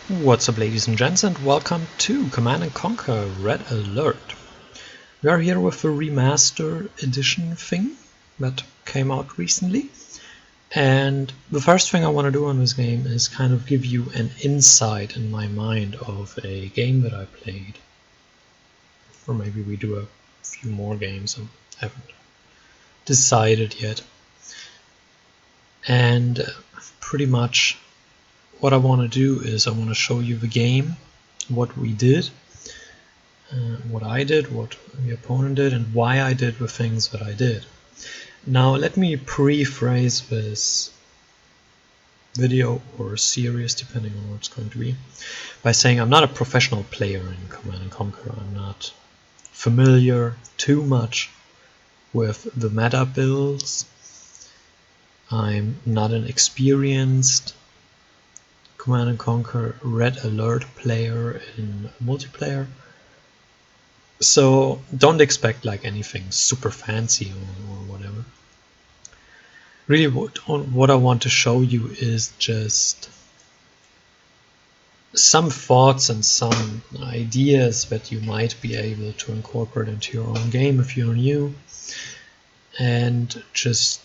What's up, ladies and gents, and welcome to Command & Conquer Red Alert. We are here with the Remastered edition thing that came out recently, and the first thing I want to do on this game is kind of give you an insight in my mind of a game that I played. Or maybe we do a few more games, I haven't decided yet. And pretty much what I want to do is I want to show you the game, what we did, what I did, what the opponent did, and why I did the things that I did. Now let me pre-phrase this video or series, depending on what it's going to be, by saying I'm not a professional player in Command & Conquer. I'm not familiar too much with the meta builds. I'm not an experienced Command & Conquer Red Alert player in multiplayer, so don't expect like anything super fancy or whatever. Really what I want to show you is just some thoughts and some ideas that you might be able to incorporate into your own game if you're new, and just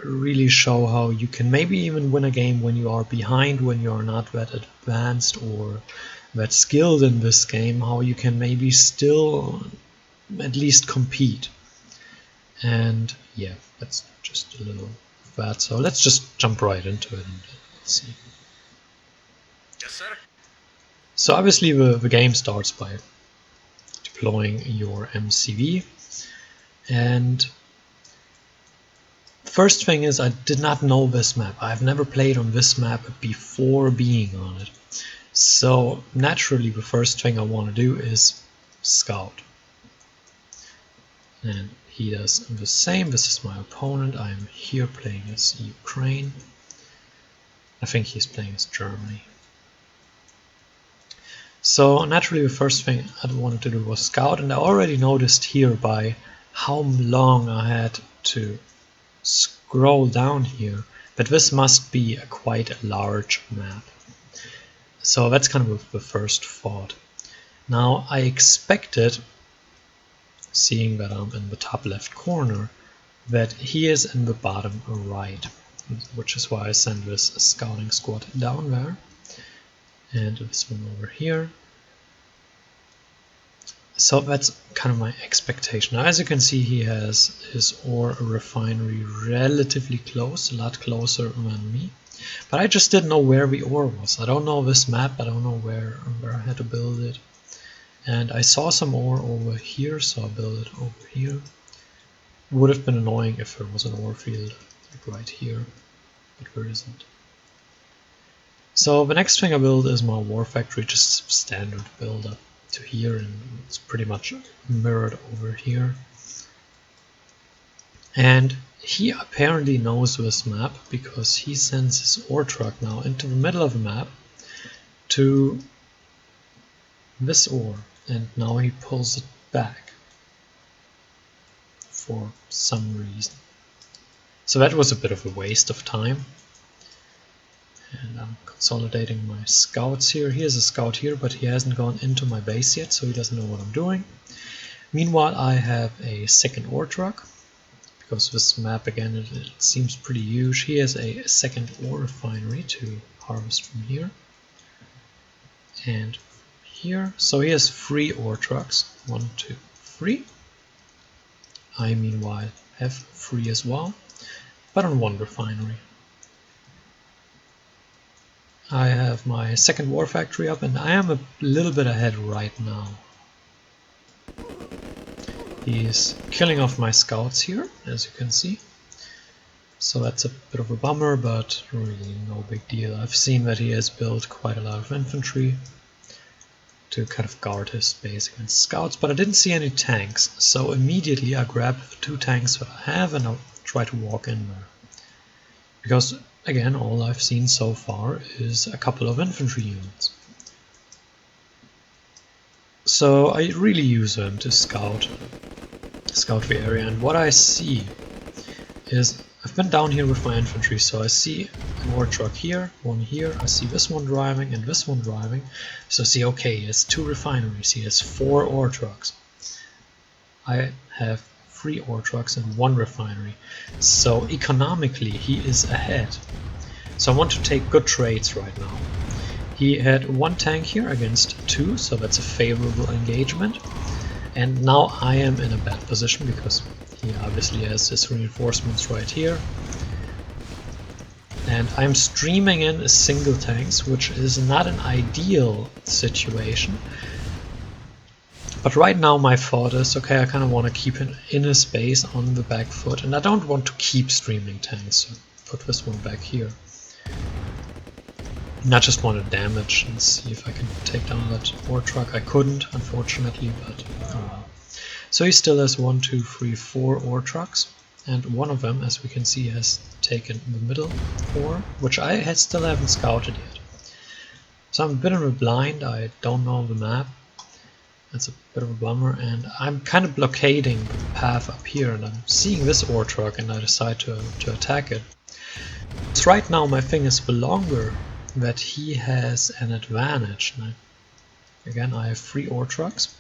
really show how you can maybe even win a game when you are behind, when you are not that advanced or that skilled in this game, how you can maybe still at least compete. And yeah, that's just a little of that. So let's just jump right into it and let's see. Yes, sir. So obviously the game starts by deploying your MCV, and first thing is I did not know this map. I've never played on this map before being on it. So naturally the first thing I want to do is scout. And he does the same. This is my opponent. I'm here playing as Ukraine. I think he's playing as Germany. So naturally the first thing I wanted to do was scout, and I already noticed here by how long I had to scroll down here that this must be a quite large map. So that's kind of the first thought. Now I expected, seeing that I'm in the top left corner, that he is in the bottom right, which is why I sent this scouting squad down there, and this one over here. So that's kind of my expectation. Now, as you can see, he has his ore refinery relatively close, a lot closer than me. But I just didn't know where the ore was. I don't know this map, I don't know where I had to build it. And I saw some ore over here, so I built it over here. It would have been annoying if there was an ore field like right here, but there isn't. So the next thing I build is my war factory, just standard build up to here, and it's pretty much mirrored over here. And he apparently knows this map because he sends his ore truck now into the middle of the map to this ore, and now he pulls it back for some reason. So that was a bit of a waste of time. And I'm consolidating my scouts here. He has a scout here, but he hasn't gone into my base yet, so he doesn't know what I'm doing. Meanwhile, I have a second ore truck, because this map, again, it seems pretty huge. He has a second ore refinery to harvest from here and here. So he has 3 ore trucks. 1, 2, 3. I, meanwhile, have 3 as well, but on 1 refinery. I have my second war factory up, and I am a little bit ahead right now. He's killing off my scouts here, as you can see. So that's a bit of a bummer, but really no big deal. I've seen that he has built quite a lot of infantry to kind of guard his base against scouts, but I didn't see any tanks. So immediately I grab the 2 tanks that I have and I'll try to walk in there. Because again, all I've seen so far is a couple of infantry units. So I really use them to scout the area, and what I see is I've been down here with my infantry, so I see an ore truck here, one here, I see this one driving and this one driving. So I see, okay, he has 2 refineries, he has 4 ore trucks. I have 3 ore trucks and 1 refinery. So economically he is ahead. So I want to take good trades right now. He had 1 tank here against 2, so that's a favorable engagement. And now I am in a bad position because he obviously has his reinforcements right here. And I'm streaming in single tanks, which is not an ideal situation. But right now my thought is, okay, I kind of want to keep an inner space on the back foot, and I don't want to keep streaming tanks, so put this one back here. And I just want to damage and see if I can take down that ore truck. I couldn't, unfortunately, but oh well. So he still has 1, 2, 3, 4 ore trucks, and one of them, as we can see, has taken the middle ore, which I still haven't scouted yet. So I'm a bit in a blind, I don't know the map. That's a bit of a bummer, and I'm kind of blockading the path up here, and I'm seeing this ore truck and I decide to attack it. So right now my thing is the longer that he has an advantage. And again, I have 3 ore trucks,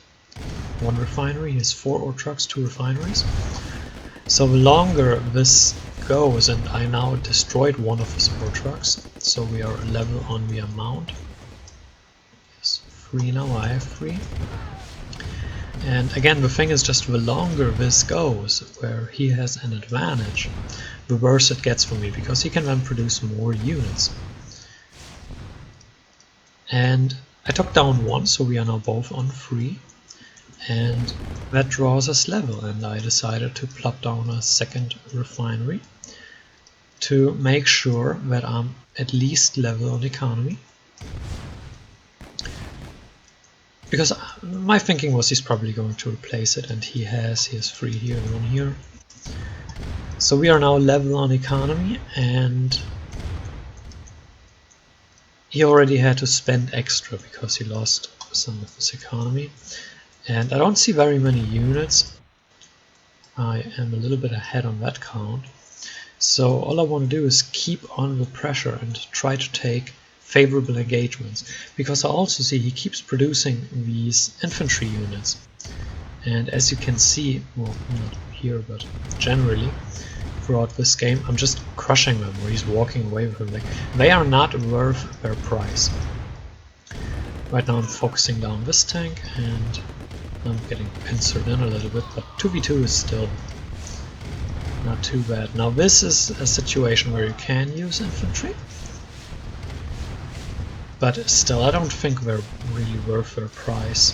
1 refinery, he has 4 ore trucks, 2 refineries. So the longer this goes, and I now destroyed one of his ore trucks, so we are level on the amount. Yes, 3 now, I have 3. And again, the thing is just the longer this goes, where he has an advantage, the worse it gets for me, because he can then produce more units. And I took down 1, so we are now both on 3, and that draws us level, and I decided to plop down a second refinery to make sure that I'm at least level on economy. Because my thinking was he's probably going to replace it, and he has 3 here and 1 here. So we are now level on economy, and he already had to spend extra because he lost some of his economy. And I don't see very many units. I am a little bit ahead on that count. So all I want to do is keep on the pressure and try to take favorable engagements, because I also see he keeps producing these infantry units, and as you can see, well, not here but generally throughout this game, I'm just crushing them, or he's walking away with them. Like, they are not worth their price. Right now I'm focusing down this tank, and I'm getting pincered in a little bit, but 2v2 is still not too bad. Now this is a situation where you can use infantry, but still, I don't think they're really worth their price.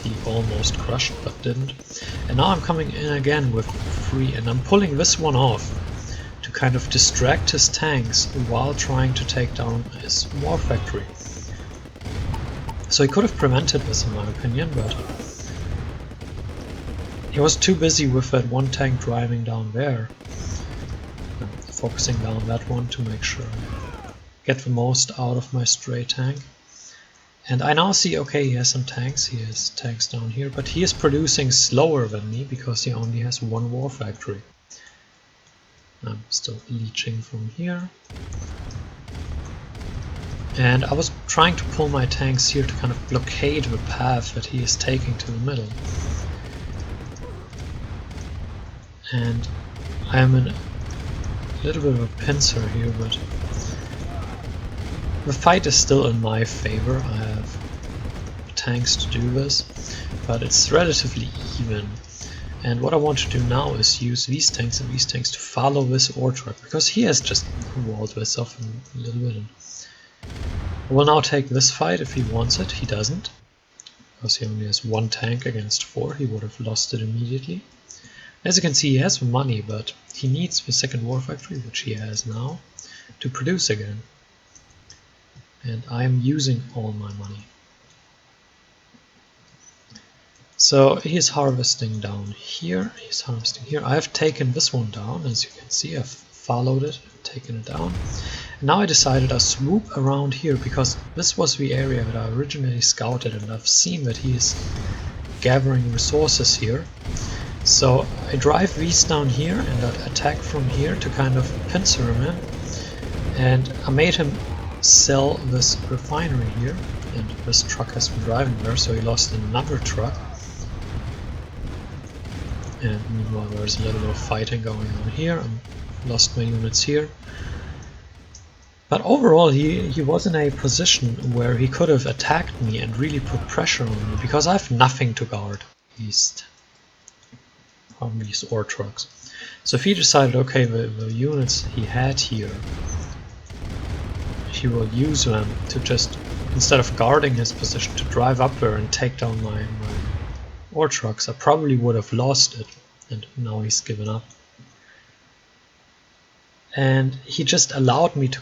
He almost crushed, but didn't. And now I'm coming in again with 3, and I'm pulling this one off to kind of distract his tanks while trying to take down his war factory. So he could have prevented this, in my opinion, but he was too busy with that 1 tank driving down there. I'm focusing down that one to make sure get the most out of my stray tank. And I now see, okay, he has some tanks, he has tanks down here, but he is producing slower than me because he only has 1 war factory. I'm still leeching from here. And I was trying to pull my tanks here to kind of blockade the path that he is taking to the middle. And I am in a little bit of a pincer here, but the fight is still in my favor. I have tanks to do this, but it's relatively even. And what I want to do now is use these tanks and these tanks to follow this ore truck, because he has just walled this off a little bit. I will now take this fight if he wants it. He doesn't, because he only has 1 tank against 4. He would have lost it immediately. As you can see, he has money, but he needs the second war factory, which he has now, to produce again. And I am using all my money. So he's harvesting down here, he's harvesting here. I have taken this one down, as you can see. I've followed it, taken it down. And now I decided I'll swoop around here, because this was the area that I originally scouted, and I've seen that he is gathering resources here. So I drive these down here and I attack from here to kind of pincer him in. And I made him sell this refinery here, and this truck has been driving there, so he lost another truck. And meanwhile there's a little bit of fighting going on here. I lost my units here. But overall he was in a position where he could have attacked me and really put pressure on me, because I have nothing to guard these ore trucks. So if he decided, okay, the units he had here, he will use them to just, instead of guarding his position, to drive up there and take down my ore trucks, I probably would have lost it, and now he's given up. And he just allowed me to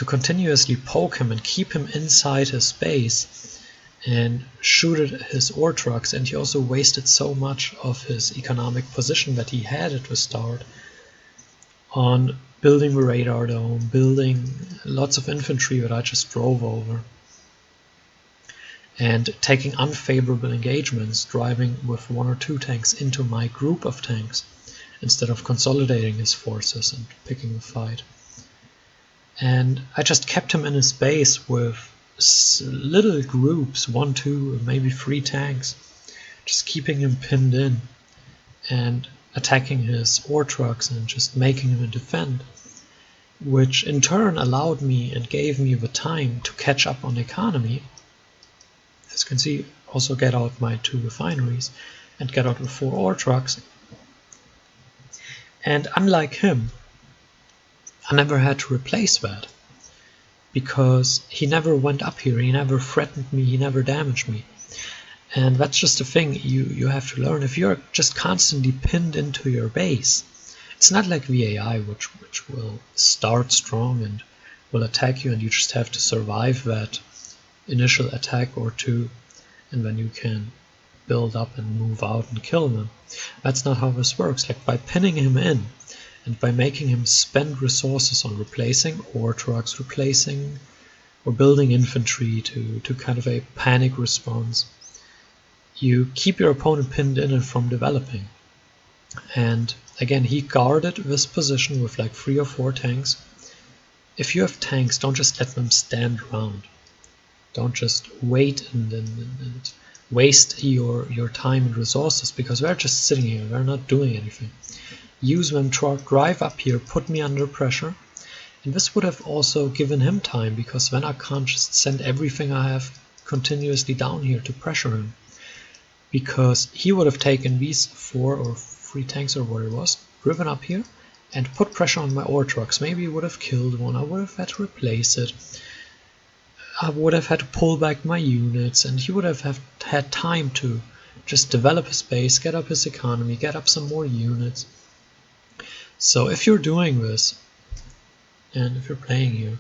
continuously poke him and keep him inside his base and shoot at his ore trucks, and he also wasted so much of his economic position that he had at the start on building the radar dome, building lots of infantry that I just drove over, and taking unfavorable engagements, driving with 1 or 2 tanks into my group of tanks instead of consolidating his forces and picking a fight. And I just kept him in his base with little groups, 1, 2, maybe 3 tanks, just keeping him pinned in and attacking his ore trucks and just making him defend, which in turn allowed me and gave me the time to catch up on economy. As you can see, also get out my 2 refineries and get out the 4 ore trucks. And unlike him, I never had to replace that, because he never went up here, he never threatened me, he never damaged me. And that's just a thing you have to learn. If you're just constantly pinned into your base, it's not like VAI, which will start strong and will attack you, and you just have to survive that initial attack or 2, and then you can build up and move out and kill them. That's not how this works. Like, by pinning him in and by making him spend resources on replacing ore trucks, replacing or building infantry to kind of a panic response, you keep your opponent pinned in and from developing. And again, he guarded this position with like 3 or 4 tanks. If you have tanks, don't just let them stand around. Don't just wait and waste your time and resources, because they're just sitting here, they're not doing anything. Use them, drive up here, put me under pressure. And this would have also given him time, because then I can't just send everything I have continuously down here to pressure him, because he would have taken these 4 or 3 tanks or what it was, driven up here and put pressure on my ore trucks. Maybe he would have killed one, I would have had to replace it, I would have had to pull back my units, and he would have had time to just develop his base, get up his economy, get up some more units. So if you're doing this, and if you're playing here,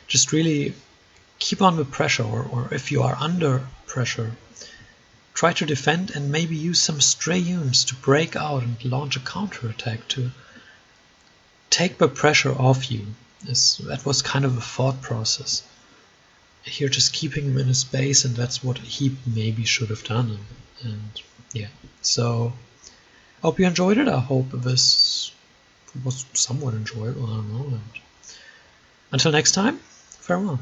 just really keep on the pressure, or if you are under pressure, try to defend and maybe use some stray units to break out and launch a counterattack to take the pressure off you. That was kind of a thought process. Here, just keeping him in his base, and that's what he maybe should have done. And yeah, so I hope you enjoyed it. I hope this was somewhat enjoyable. I don't know. And until next time, farewell.